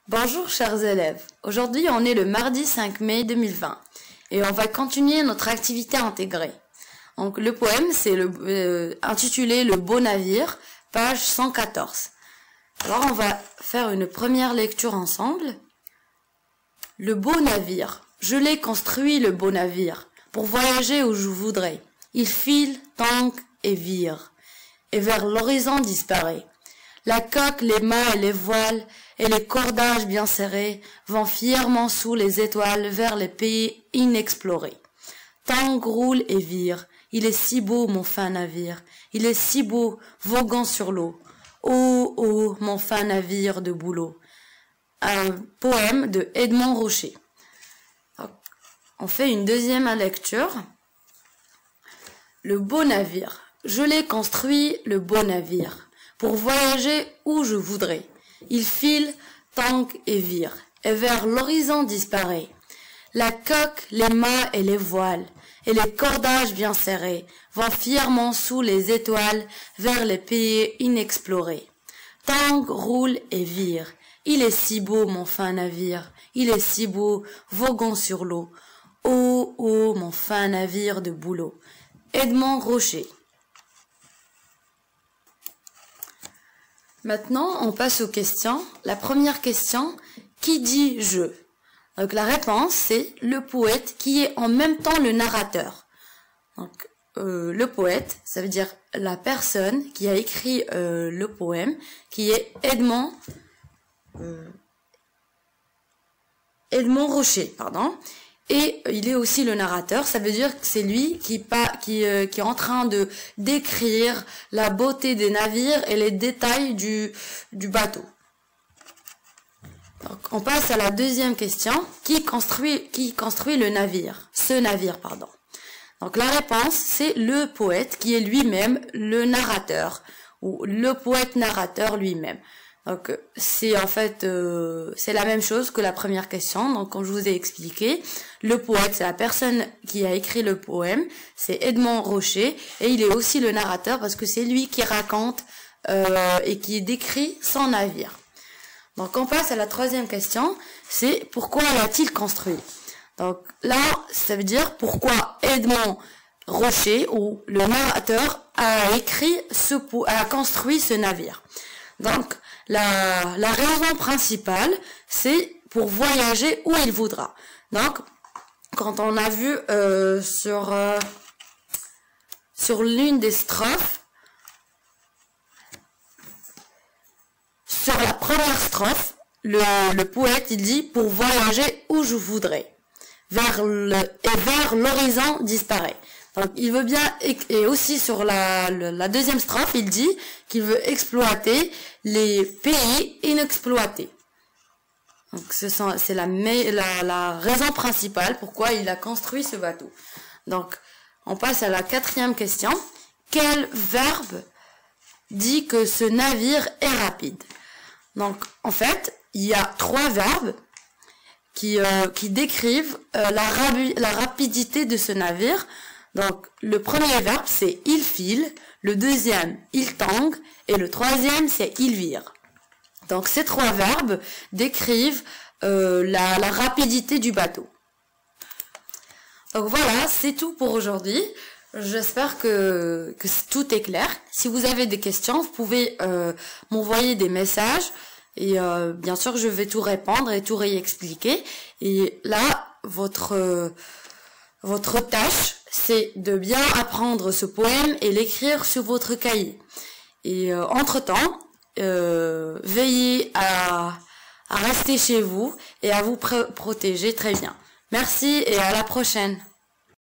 Bonjour chers élèves, aujourd'hui on est le mardi 5 mai 2020 et on va continuer notre activité intégrée. Donc le poème c'est intitulé Le beau navire, page 114. Alors on va faire une première lecture ensemble. Le beau navire, je l'ai construit le beau navire, pour voyager où je voudrais. Il file, tangue et vire, et vers l'horizon disparaît. La coque, les mâts et les voiles, et les cordages bien serrés, vont fièrement sous les étoiles vers les pays inexplorés. Tangue roule et vire, il est si beau mon fin navire, il est si beau, voguant sur l'eau. Oh, oh, mon fin navire de bouleau. Un poème de Edmond Rocher. On fait une deuxième lecture. Le beau navire. Je l'ai construit, le beau navire, pour voyager où je voudrais. Il file, tangue et vire, et vers l'horizon disparaît. La coque, les mâts et les voiles, et les cordages bien serrés, vont fièrement sous les étoiles vers les pays inexplorés. Tangue roule et vire, il est si beau mon fin navire, il est si beau, voguant sur l'eau. Oh, oh, mon fin navire de bouleau. Edmond Rocher. Maintenant, on passe aux questions. La première question, qui dit je? Donc la réponse, c'est le poète qui est en même temps le narrateur. Donc le poète, ça veut dire la personne qui a écrit le poème, qui est Edmond Rocher, pardon. Et il est aussi le narrateur, ça veut dire que c'est lui qui est en train de décrire la beauté des navires et les détails du bateau. Donc, on passe à la deuxième question. Qui construit le navire? Ce navire, pardon. Donc la réponse, c'est le poète qui est lui-même le narrateur, ou le poète narrateur lui-même. Donc c'est en fait c'est la même chose que la première question. Donc comme je vous ai expliqué, le poète c'est la personne qui a écrit le poème, c'est Edmond Rocher, et il est aussi le narrateur parce que c'est lui qui raconte et qui décrit son navire. Donc on passe à la troisième question, c'est pourquoi l'a-t-il construit? Donc là ça veut dire pourquoi Edmond Rocher ou le narrateur a construit ce navire. Donc la raison principale, c'est pour voyager où il voudra. Donc, quand on a vu sur l'une des strophes, sur la première strophe, le poète il dit pour voyager où je voudrais, vers l'horizon disparaît. Donc il veut bien, et aussi sur la deuxième strophe, il dit qu'il veut exploiter les pays inexploités. Donc c'est la raison principale pourquoi il a construit ce bateau. Donc on passe à la quatrième question. Quel verbe dit que ce navire est rapide? Donc en fait, il y a trois verbes qui décrivent la rapidité de ce navire. Donc, le premier verbe, c'est il file, le deuxième, il tangue, et le troisième, c'est il vire. Donc, ces trois verbes décrivent la rapidité du bateau. Donc voilà, c'est tout pour aujourd'hui. J'espère que tout est clair. Si vous avez des questions, vous pouvez m'envoyer des messages, et bien sûr, je vais tout répondre et tout réexpliquer. Et là, votre tâche, c'est de bien apprendre ce poème et l'écrire sur votre cahier. Et entre-temps, veillez à rester chez vous et à vous protéger très bien. Merci et à la prochaine.